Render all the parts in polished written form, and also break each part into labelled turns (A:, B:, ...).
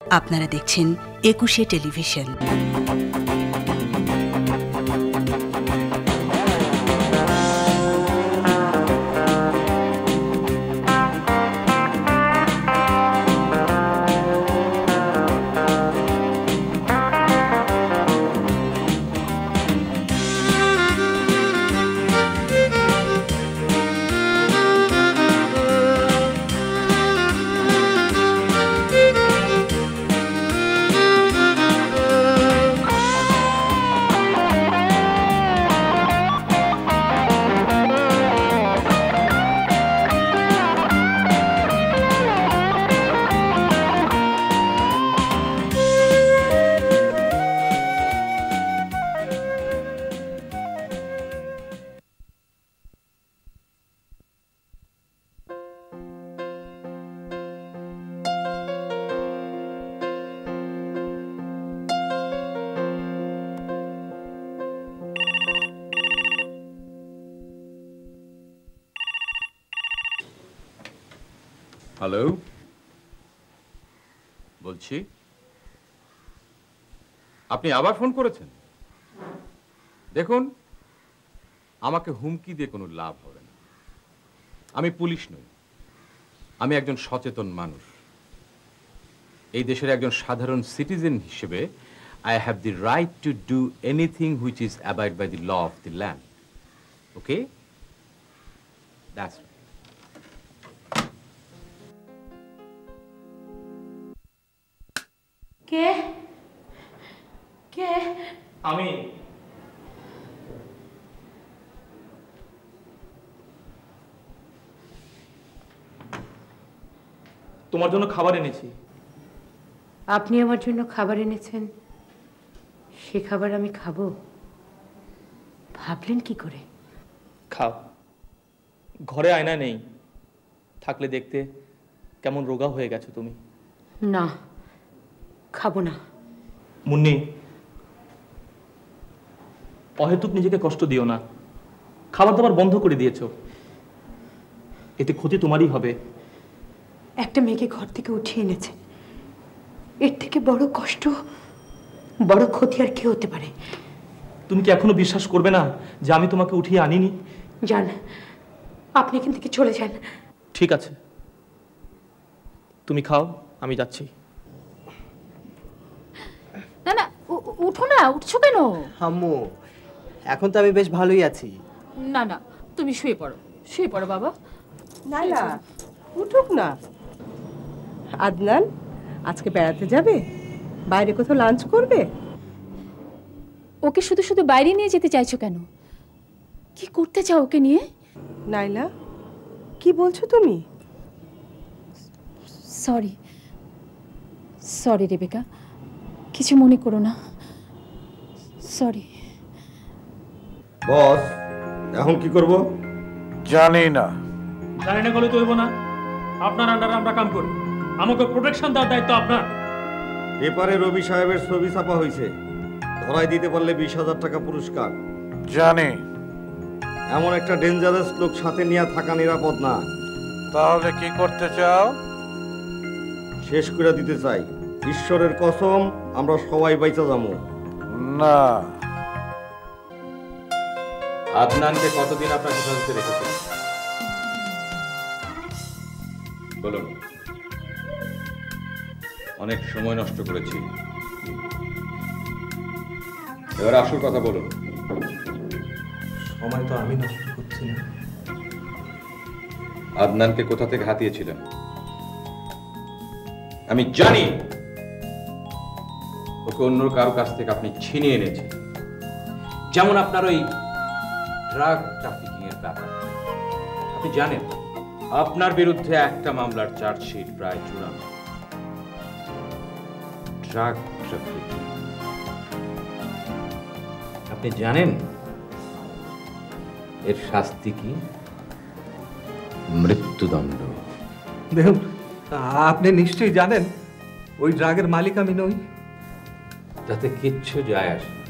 A: আপনারা দেখছেন একুশে টেলিভিশন।
B: হ্যালো, বলছি আপনি আবার ফোন করেছেন? দেখুন, আমাকে হুমকি দিয়ে কোনো লাভ হবে না। আমি পুলিশ নই, আমি একজন সচেতন মানুষ। এই দেশের একজন সাধারণ সিটিজেন হিসেবে I have the right to do anything which is abide by the law of the land. Okay? That's right.
C: কে কে?
D: আমি। তোমার জন্য খাবার এনেছি।
C: আপনি আমার জন্য খাবার এনেছেন, সে খাবার আমি খাবো ভাবলেন কি করে?
D: খাও। ঘরে আয়না নেই, থাকলে দেখতে কেমন রোগা হয়ে গেছো তুমি।
C: না, খাবো না।
D: মুন্নি, অহেতুক নিজেকে কষ্ট দিও না। খাবার দাবার বন্ধ করে দিয়েছো, এতে ক্ষতি তোমারই হবে।
C: একটা মেয়েকে ঘর থেকে উঠিয়ে এনেছেন, এর থেকে বড় কষ্ট, বড় ক্ষতি আর কি হতে পারে?
D: তুমি কি এখনো বিশ্বাস করবে না যে আমি তোমাকে উঠিয়ে আনিনি?
C: যান, আপনি এখান থেকে চলে যান।
D: ঠিক আছে, তুমি খাও, আমি যাচ্ছি।
E: না না, উঠো না। উঠছো কেন?
F: আম্মু, এখন তো আমি বেশ ভালোই আছি।
E: না না, তুমি শুয়ে পড়ো, শুয়ে পড়ো বাবা।
G: না না, উঠুক না। আদনান আজকে বেড়াতে যাবে? বাইরে কোথাও লাঞ্চ করবে?
E: ওকে শুধু শুধু বাইরে নিয়ে যেতে চাইছো কেন? কি করতে চাও ওকে নিয়ে?
G: নাইলা, কি বলছো তুমি?
E: সরি সরি রেবেকা, কিছু মনে করো না। সরি।
H: বস, এখন কি করব?
I: জানি না।
D: জানি না বলে তো হইব না। আপনার আন্ডারে আমরা কাম করি, আমাকে প্রোটেকশন দেওয়ার দায়িত্ব আপনার।
H: পেপারে রবি সাহেবের ছবি ছাপা হয়েছে, ধরাই দিতে পারলে 20,000 টাকা পুরস্কার।
I: জানি।
H: এমন একটা ডেঞ্জারাস লোক সাথে নিয়ে থাকা নিরাপদ না।
I: তাহলে কি করতে চাও?
H: শেষ করে দিতে চাই। ঈশ্বরের কসম, আমরা সবাই বাইচা যাবো।
I: না।
B: আদনানকে কতদিন আপনার হেফাজতে রেখেছেন বলুন? অনেক সময় নষ্ট করেছি, এবার আসল কথা বলুন।
D: সময় তো আমি নষ্ট করছি না।
B: আদনানকে কোথা থেকে হাতিয়েছিলেন? আমি জানি ওকে অন্য কারো কাছ থেকে আপনি ছিনিয়ে এনেছেন, যেমন আপনার ওই ড্রাগ ট্রাফিকিং এর ব্যাপার। আপনি জানেন আপনার বিরুদ্ধে একটা মামলার চার্জশিট প্রায় চূড়ান্ত। ড্রাগ ট্রাফিকিং, আপনি জানেন এর শাস্তি কি? মৃত্যুদণ্ড।
J: দেখুন, আপনি নিশ্চয়ই জানেন ওই ড্রাগের মালিক আমি নই।
B: তাতে কিচ্ছু যায় আসে না।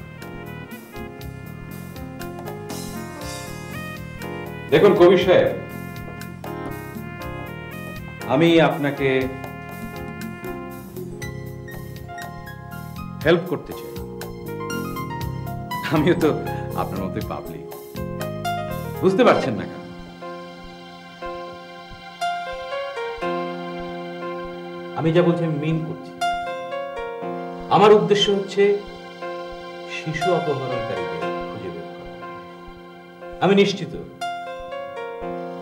B: দেখুন কবি সাহেব, আমি আপনাকে হেল্প করতে চাই। আমিও তো আপনার মতোই পাবলিক, বুঝতে পারছেন না কেন? আমি যা বলছি আমি মিন করছি। আমার উদ্দেশ্য হচ্ছে শিশু অপহরণকারীদের খুঁজে বের করা। আমি নিশ্চিত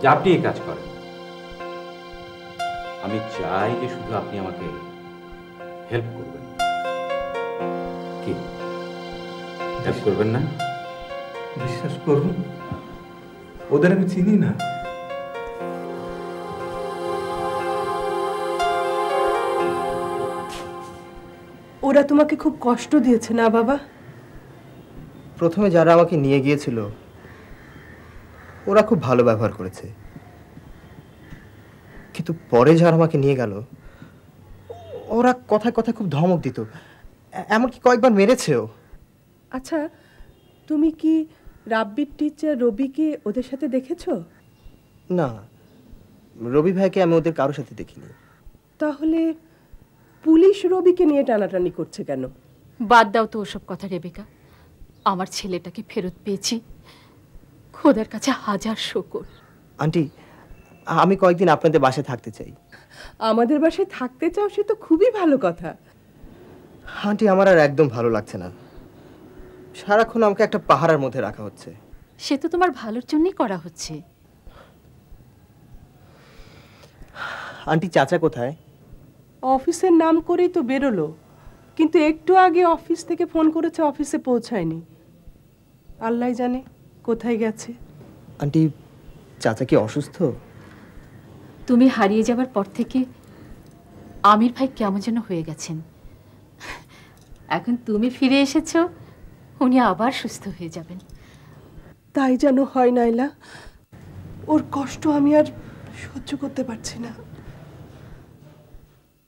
B: যে আপনি এই কাজ করেন। আমি চাই যে শুধু আপনি আমাকে হেল্প করবেন। কি হেল্প করবেন না?
J: বিশ্বাস করুন, ওদের আমি চিনি না।
G: ওরা তোমাকে খুব কষ্ট দিয়েছে না বাবা?
F: প্রথমে যারা আমাকে নিয়ে গিয়েছিল ওরা খুব ভালো ব্যবহার করেছে, কিন্তু পরে যারা আমাকে নিয়ে গেল ওরা কথায় কথায় খুব ধমক দিত, এমনকি কয়েকবার মেরেছেও।
G: আচ্ছা, তুমি কি রাব্বির টিচার রবিকে ওদের সাথে দেখেছো?
F: না, রবি ভাইকে আমি ওদের কারোর সাথে দেখিনি।
G: তাহলে পুলিশ রবিকে নিয়ে টানাটানি করছে কেন?
E: বাদ দাও তো ওসব কথা রেবেকা। আমার ছেলেটাকে ফেরত পেয়েছি, খোদার কাছে হাজার শুকর।
F: আন্টি, আমি কয়েকদিন আপনাদের বাসায় থাকতে চাই।
G: আমাদের বাসায় থাকতে চাও সে তো খুবই ভালো কথা।
F: আন্টি, আমার আর একদম ভালো লাগছে না, সারাক্ষণ আমাকে একটা পাহারার মধ্যে রাখা হচ্ছে।
E: সে তো তোমার ভালোর জন্যই করা হচ্ছে।
F: আন্টি, চাচা কোথায়?
G: অফিসের নাম করেই তো বেরোলো, কিন্তু একটু আগে অফিস থেকে ফোন করেছে, অফিসে পৌঁছায়নি। আল্লাহ জানে কোথায় গেছে।
F: আন্টি, চাচা কি অসুস্থ?
E: তুমি হারিয়ে যাবার পর থেকে আমির ভাই কেমন যেন হয়ে গেছেন। এখন তুমি ফিরে এসেছো, উনি আবার সুস্থ হয়ে যাবেন।
G: তাই যেন হয় নাইলা, ওর কষ্ট আমি আর সহ্য করতে পারছি না।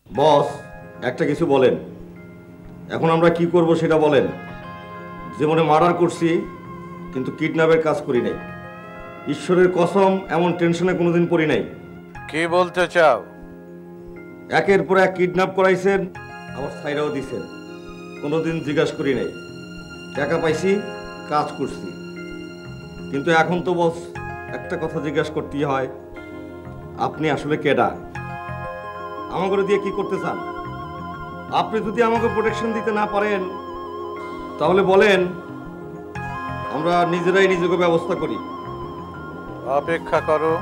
H: বস, একটা কিছু বলেন। এখন আমরা কি করব সেটা বলেন। জীবনে মার্ডার করছি, কিন্তু কিডন্যাপের কাজ করি নাই। ঈশ্বরের কসম, এমন টেনশনে কোনোদিন পড়ি নাই।
I: কি বলতে চাও?
H: একের পর এক কিডন্যাপ করাইছেন, আবার ছাইরাও দিছেন, কোনোদিন জিজ্ঞাসা করি নাই। টাকা পাইছি, কাজ করছি। কিন্তু এখন তো বস একটা কথা জিজ্ঞাসা করতেই হয়, আপনি আসলে কেডা? আমাকে দিয়ে কি করতে চান? আপনি যদি আমাকে প্রোটেকশন দিতে না পারেন তাহলে বলেন, আমরা নিজেরাই নিজেকে ব্যবস্থা করি।
I: অপেক্ষা করো।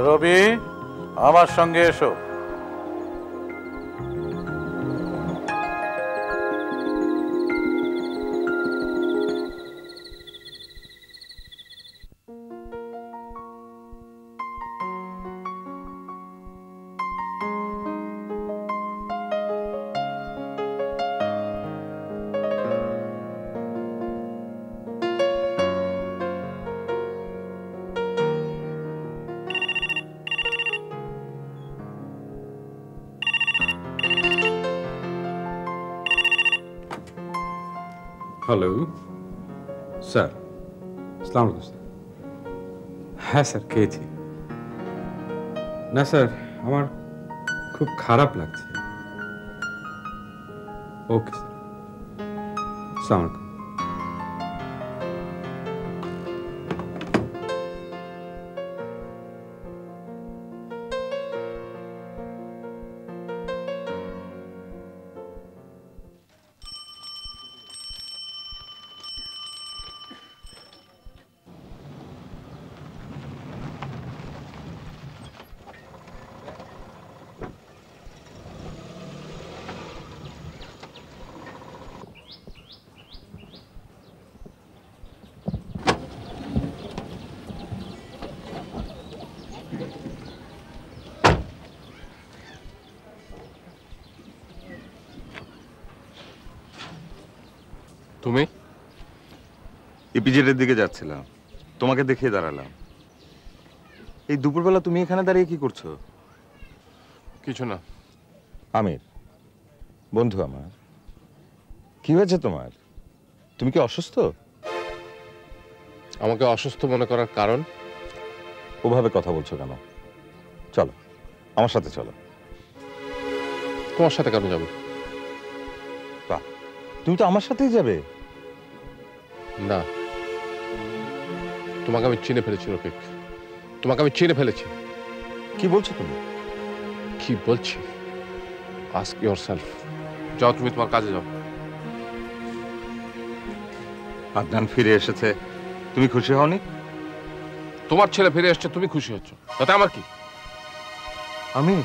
I: রবি, আমার সঙ্গে এসো।
B: Hello sir.
K: আসসালামু আলাইকুম স্যার।
B: হ্যাঁ স্যার, খেয়েছি।
K: না স্যার, আমার খুব খারাপ লাগছে।
B: Okay sir.
K: আসসালামু আলাইকুম।
B: তুমি?
L: ইপিজেডের দিকে যাচ্ছিলাম, তোমাকে দেখিয়ে দাঁড়ালাম। এই দুপুরবেলা তুমি এখানে দাঁড়িয়ে কি করছো?
B: কিছু না।
L: আমির, বন্ধু আমার, কি হয়েছে তোমার? তুমি কি অসুস্থ?
B: আমাকে অসুস্থ মনে করার কারণ?
L: ওভাবে কথা বলছো কেন? চলো, আমার সাথে চলো।
B: তোমার সাথে কেন যাবো?
L: তুমি তো আমার সাথেই যাবে।
M: না, তোমাকে আমি চিনে ফেলেছি রফিক, তোমাকে আমি চিনে ফেলেছি।
L: কি বলছো তুমি?
M: কি বলছি? Ask yourself. যাও, তুমি তোমার কাজে যাও।
L: আদনান ফিরে এসেছে, তুমি খুশি হওনি?
M: তোমার ছেলে ফিরে এসছে, তুমি খুশি হচ্ছ, তাতে আমার কি?
L: আমি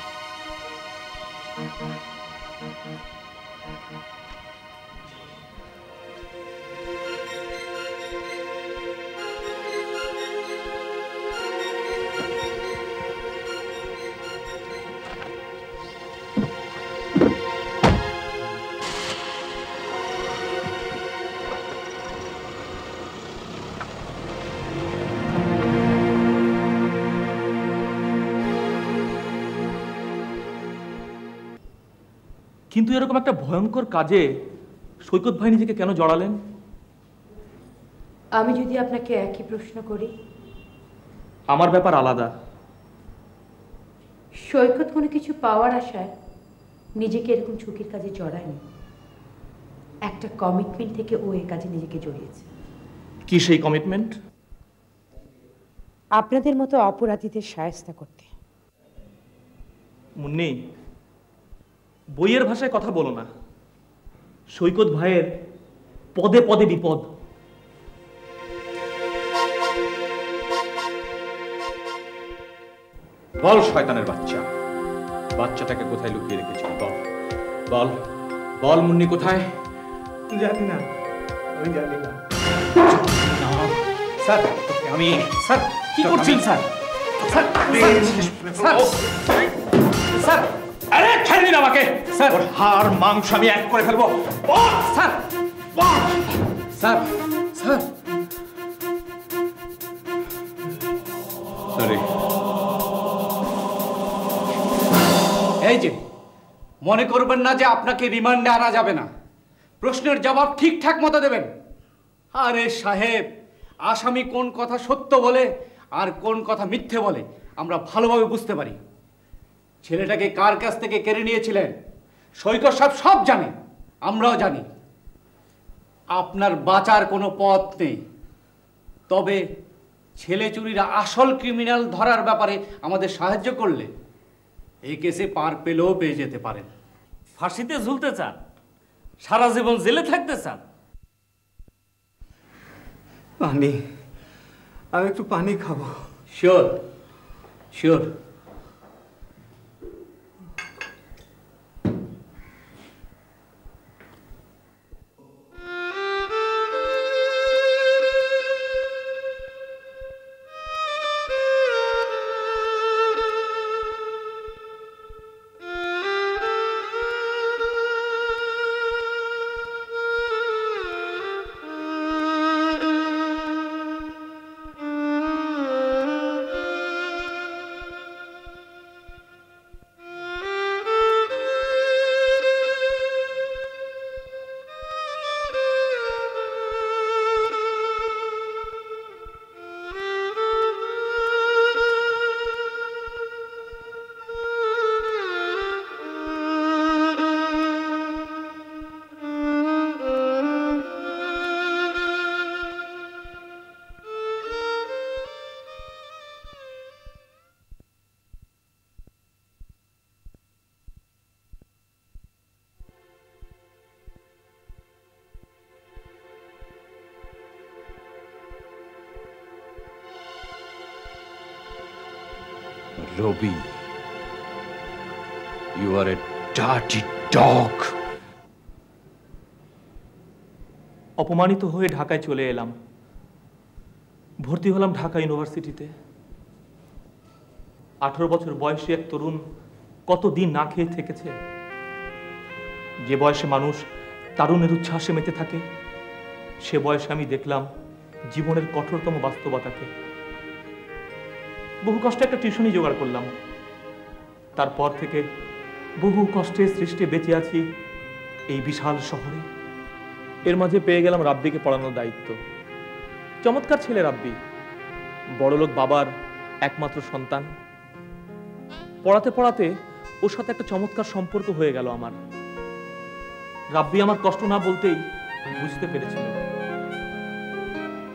D: কিন্তু এরকম একটা ভয়ঙ্কর কাজে সৈকত ভাই নিজেকে কেন জড়ালেন?
C: আমি যদি আপনাকে একই প্রশ্ন করি?
D: আমার ব্যাপার আলাদা।
C: সৈকত কোনো কিছু পাওয়ার আশায় নিজেকে এরকম ঝুঁকির কাজে জড়ায়নি। একটা কমিটমেন্ট থেকে ও এই কাজে নিজেকে জড়িয়েছে।
D: কি সেই কমিটমেন্ট?
C: আপনাদের মতো অপরাধীদের শায়েস্তা করতে।
D: মুন্নি, বইয়ের ভাষায় কথা বলো না। সৈকত ভাইয়ের পদে পদে বিপদ।
B: বল শয়তানের বাচ্চা, বাচ্চাটাকে কোথায় লুকিয়ে রেখেছিল? বল বল বল, মুন্নি কোথায়?
F: জানি না, আমি জানি না
B: স্যার। আমি স্যার কি করছেন স্যার? স্যার স্যার স্যার, আরে ছেড়ে দিন আমাকে স্যার। ওর হাড় মাংস আমি এক করে ফেলবো। বল স্যার, বল স্যার। Sir sorry.
N: এই যে, মনে করবেন না যে আপনাকে রিমান্ডে আনা যাবে না। প্রশ্নের জবাব ঠিকঠাক মতো দেবেন। আরে সাহেব, আসামি কোন কথা সত্য বলে আর কোন কথা মিথ্যে বলে আমরা ভালোভাবে বুঝতে পারি। ছেলেটাকে কার কাছ থেকে কেড়ে নিয়েছিলেন সৈকত সাহেব সব জানে, আমরাও জানি। আপনার বাঁচার কোনো পথ নেই। তবে ছেলে চুরির আসল ক্রিমিনাল ধরার ব্যাপারে আমাদের সাহায্য করলে এই কেসে পার পেলেও পেয়ে যেতে পারেন।
O: ফাঁসিতে ঝুলতে চান? সারা জীবন জেলে থাকতে চান?
J: পানি, আমি একটু পানি খাবো।
N: Sure sure.
B: Robbie, you are a dirty dog.
D: অপমানিত হয়ে ঢাকায় চলে এলাম। ভর্তি হলাম ঢাকা ইউনিভার্সিটিতে। 18 বছর বয়সী এক তরুণ কতদিন না খেয়ে থেকেছে। যে বয়সে মানুষ তারুণের উচ্ছ্বাসে মেতে থাকে, সে বয়সে আমি দেখলাম জীবনের কঠোরতম বাস্তবতাকে। বহু কষ্টে একটা টিউশনি জোগাড় করলাম। তারপর থেকে বহু কষ্টে সৃষ্টে বেঁচে আছি এই বিশাল শহরে। এর মাঝে পেয়ে গেলাম রাব্বিকে পড়ানোর দায়িত্ব। চমৎকার ছেলে রাব্বি, বড়লোক বাবার একমাত্র সন্তান। পড়াতে পড়াতে ওর সাথে একটা চমৎকার সম্পর্ক হয়ে গেল আমার। রাব্বি আমার কষ্ট না বলতেই বুঝতে পেরেছিল,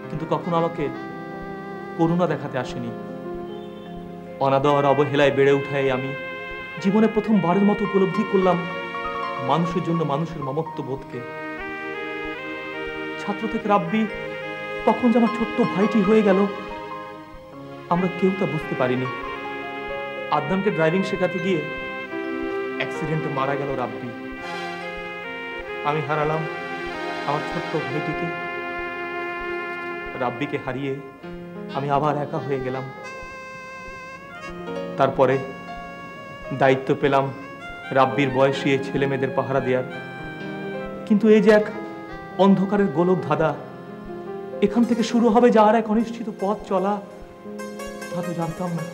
D: কিন্তু কখনো আমাকে করুণা দেখাতে আসেনি। অনাদর অবহেলায় বেড়ে উঠায় আমি জীবনে প্রথমবারের মতো উপলব্ধি করলাম মানুষের জন্য মানুষের মমত্ব বোধকে। ছাত্র থেকে রাব্বি তখন যে আমার ছোট্ট ভাইটি হয়ে গেল, আমরা কেউ তা বুঝতে পারিনি। আদনানকে ড্রাইভিং শেখাতে গিয়ে অ্যাক্সিডেন্টে মারা গেল রাব্বি। আমি হারালাম আমার ছোট্ট ভাইটিকে। রাব্বিকে হারিয়ে আমি আবার একা হয়ে গেলাম। তারপরে দায়িত্ব পেলাম রাব্বির বয়সী এই ছেলে মেয়েদের পাহারা দেওয়ার। কিন্তু এই যে এক অন্ধকারের গোলক ধাঁধা, এখান থেকে শুরু হবে যে আর এক অনিশ্চিত পথ চলা, তা তো জানতাম না।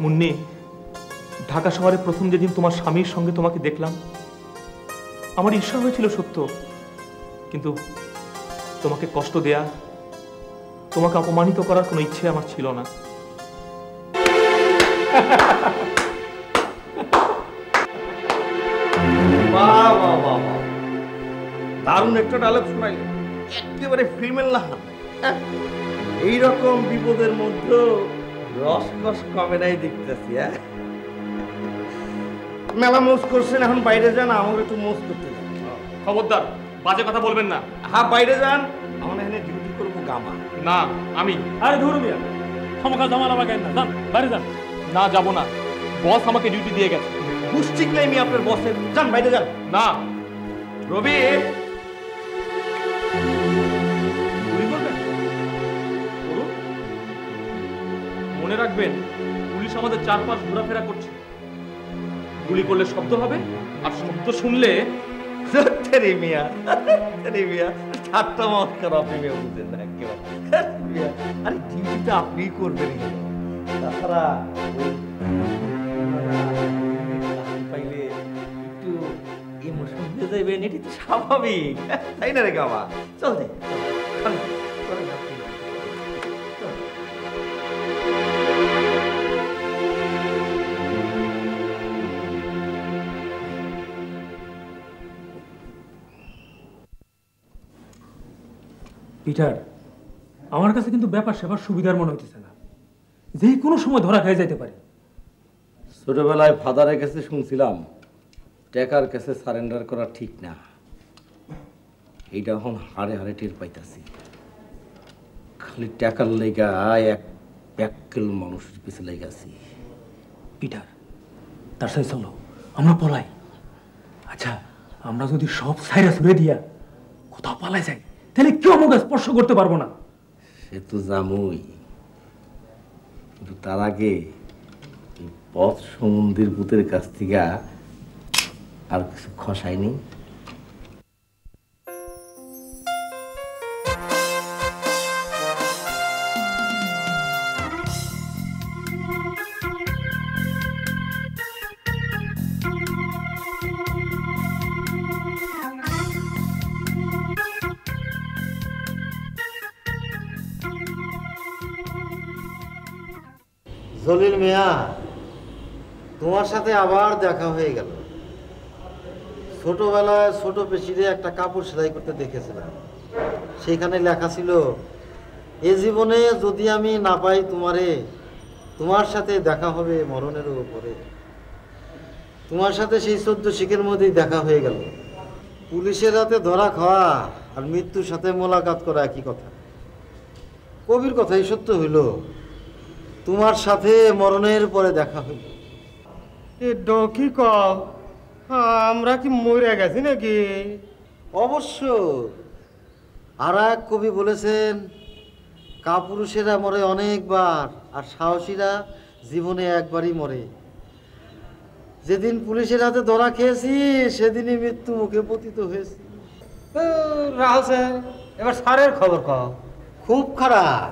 D: মুন্নি, ঢাকা শহরে প্রথম যেদিন তোমার স্বামীর সঙ্গে তোমাকে দেখলাম, আমার ঈর্ষা হয়েছিল সত্য, কিন্তু তোমাকে কষ্ট দেয়া, তোমাকে অপমানিত করার কোনো ইচ্ছে আমার ছিল না।
H: দারুণ একটা ডায়লগ শোনাই, একেবারে ফিল্মের লাহান। এইরকম বিপদের মধ্যে রসকস কমে নাই দেখতেছি। মেলা মোজ করছেন, এখন বাইরে যান, আমার একটু মোজ করতে যান।
D: খবরদার, বাজে কথা বলবেন না।
H: হ্যাঁ, বাইরে যান, আমার এখানে ডিউটি করবো গামা।
D: না, আমি।
O: আরে ধরু মিয়া, সমকাল জামাল আমাকে না, যান বাইরে যান।
D: না, যাব না, বস আমাকে ডিউটি দিয়ে গেছে।
H: বুঝঠিক নাই মি আপনার বসের, যান বাইরে যান।
D: না
H: রবি,
D: মনে রাখবেন, পুলিশ আমাদের চারপাশ ঘোরাফেরা করছে। গুলি করলে শব্দ হবে, আর শব্দ শুনলে
H: ঠাট্টা মস্করা আপনি বুঝেন না কেউ। আরে ডিউটিটা আপনি করবেন, তাছাড়া পাইলে একটু ইমোশন হয়ে যাবেন, এটি তো স্বাভাবিক, তাই না রে গামা? চল দে।
O: পিটার, আমার কাছে কিন্তু ব্যাপার সেবার সুবিধার মনে হইতেছে না, যে কোনো সময় ধরা খেয়ে যাইতে পারি।
H: ছোটবেলায় ফাদারের কাছে শুনছিলাম টাকার কাছে সারেন্ডার করা ঠিক না। এইটা এখন হাড়ে হাড়ে টের পাইতাছি। খালি টাকার লেগা এক প্যাকেল মানুষের পিছে লেগাছি।
O: পিটার, তার সাথে চলো, আমরা পলাই। আচ্ছা, আমরা যদি সব সাইরা ছুড়ে দিয়া কোথাও পালাই যাই, তাহলে কেউ আমাকে স্পর্শ করতে পারবো না।
H: সে তো জামুই, কিন্তু তার আগে পথ সমুদ্রের ভূতের কাছ থেকে আর কিছু খসায়নি।
P: জলিল মিয়া, তোমার সাথে আবার দেখা হয়ে গেল। ছোটবেলায় ছোট পেশিরে একটা কাপড় সেলাই করতে দেখেছিলাম, সেখানে লেখা ছিল, এ জীবনে যদি আমি না পাই তোমারে, তোমার সাথে দেখা হবে মরণের উপরে। তোমার সাথে সেই 14 শিখের মধ্যেই দেখা হয়ে গেল। পুলিশের হাতে ধরা খাওয়া আর মৃত্যুর সাথে মোলাকাত করা একই কথা। কবির কথাই সত্য হইল, তোমার সাথে মরণের পরে দেখা হইল।
F: কি কও, আমরা কি মরে গেছি নাকি?
P: অবশ্য আর এক কবি বলেছেন, কাপুরুষেরা মরে অনেকবার আর সাহসীরা জীবনে একবারই মরে। যেদিন পুলিশের হাতে ধরা খেয়েছি সেদিনই মৃত্যু মুখে পতিত হয়েছি।
F: রাহুল স্যার, এবার স্যারের খবর কও।
P: খুব খারাপ।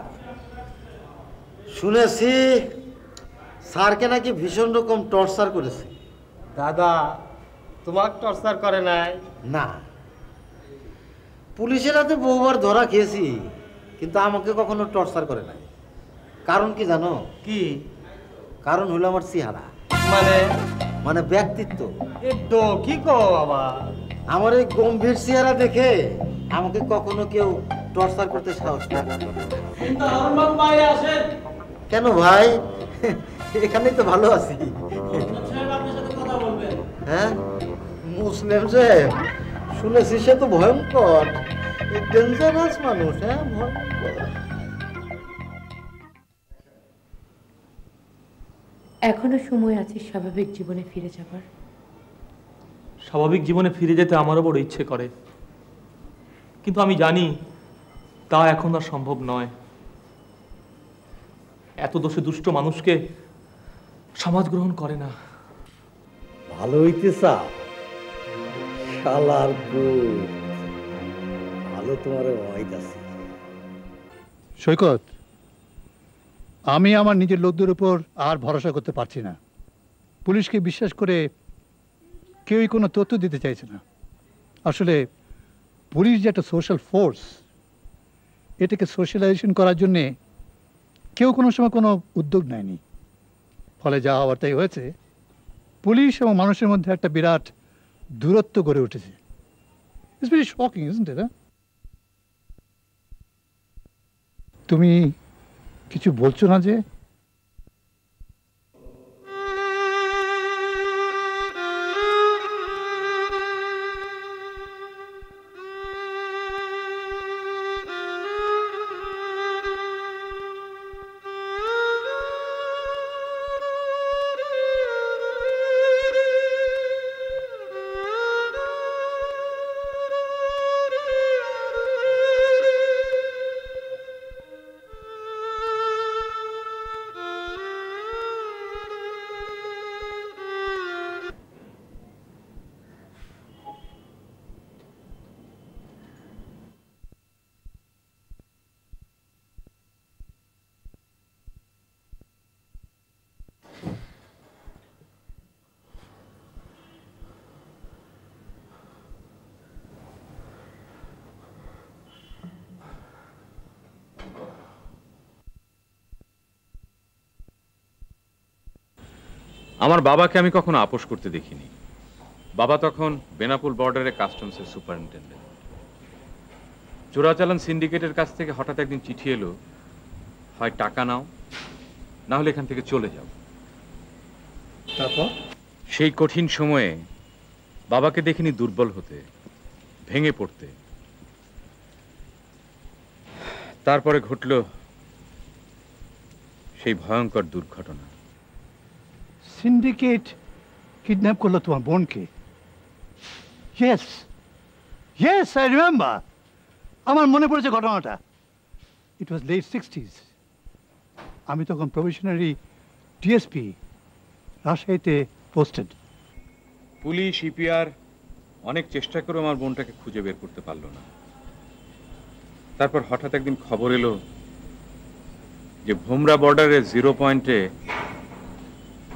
P: শুনেছি স্যারকে নাকি ভীষণ রকম টর্চার করেছে।
F: দাদা, তোমাকে টর্চার করে নাই?
P: না, পুলিশের হাতে বহুবার ধরা খেয়েছি, কিন্তু আমাকে কখনো টর্চার করে নাই। কারণ কি জানো?
F: কি
P: কারণ হলো আমার চেহারা,
F: মানে
P: মানে ব্যক্তিত্ব।
F: কি কও বাবা?
P: আমার এই গম্ভীর চেহারা দেখে আমাকে কখনো কেউ টর্চার করতে সাহস না। কেন ভাই, এখানেই তো ভালো আছি। হ্যাঁ, মুসলিম সাহেব শুনেছি সে তো ভয়ঙ্কর, ডেঞ্জারাস মানুষ। হ্যাঁ, ভয়ঙ্কর।
C: এখনো সময় আছে স্বাভাবিক জীবনে ফিরে যাবার।
D: স্বাভাবিক জীবনে ফিরে যেতে আমারও বড় ইচ্ছে করে, কিন্তু আমি জানি তা এখন আর সম্ভব নয়। এত দোষে দুষ্ট মানুষকে সমাজ গ্রহণ করে না।
P: ভালো হইতে চাও? শালার পুত, ভালো তোমারে হইতাছে।
Q: সৈকত, আমি আমার নিজের লোকদের উপর আর ভরসা করতে পারছি না। পুলিশকে বিশ্বাস করে কেউই কোনো তথ্য দিতে চাইছে না। আসলে পুলিশ যে একটা সোশ্যাল ফোর্স, এটাকে সোশ্যালাইজেশন করার জন্যে কেউ কোনো সময় কোনো উদ্যোগ নেয়নি। ফলে যা হওয়ার তাই হয়েছে। পুলিশ এবং মানুষের মধ্যে একটা বিরাট দূরত্ব গড়ে উঠেছে। It's very shocking, isn't it? তুমি কিছু বলছো না যে?
B: আমার বাবাকে আমি কখনো আপোষ করতে দেখিনি। বাবা তখন বেনাপুল বর্ডারে কাস্টমসের সুপারিনটেন্ডেন্ট। চোরাচালান সিন্ডিকেটের কাছ থেকে হঠাৎ একদিন চিঠি এলো, হয় টাকা নাও, না হলে এখান থেকে চলে যাও।
Q: তারপর
B: সেই কঠিন সময়ে বাবাকে দেখিনি দুর্বল হতে, ভেঙে পড়তে। তারপরে ঘটল সেই ভয়ঙ্কর দুর্ঘটনা।
Q: সিন্ডিকেট কিডন্যাপ করলো তোমার বোনকে? Yes yes, I remember. আমার মনে পড়েছে ঘটনাটা। ইট ওয়াজ লেট 60s। আমি তখন প্রভিশনারি ডিএসপি, রাজশাহীতে পোস্টেড।
B: পুলিশ, ইপিআর অনেক চেষ্টা করে আমার বোনটাকে খুঁজে বের করতে পারলো না। তারপর হঠাৎ একদিন খবর এলো যে ভোমরা বর্ডারের 0 পয়েন্টে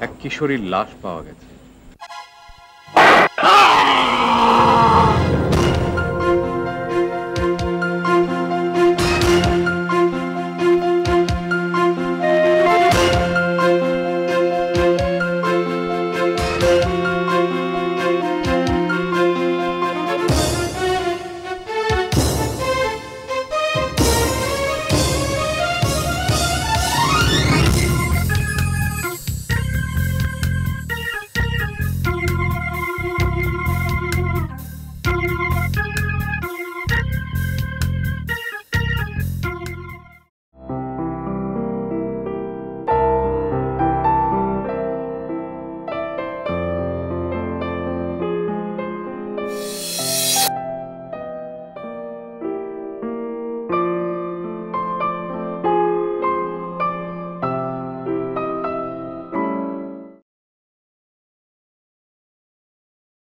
B: এক কিশোরীর লাশ পাওয়া গেছে।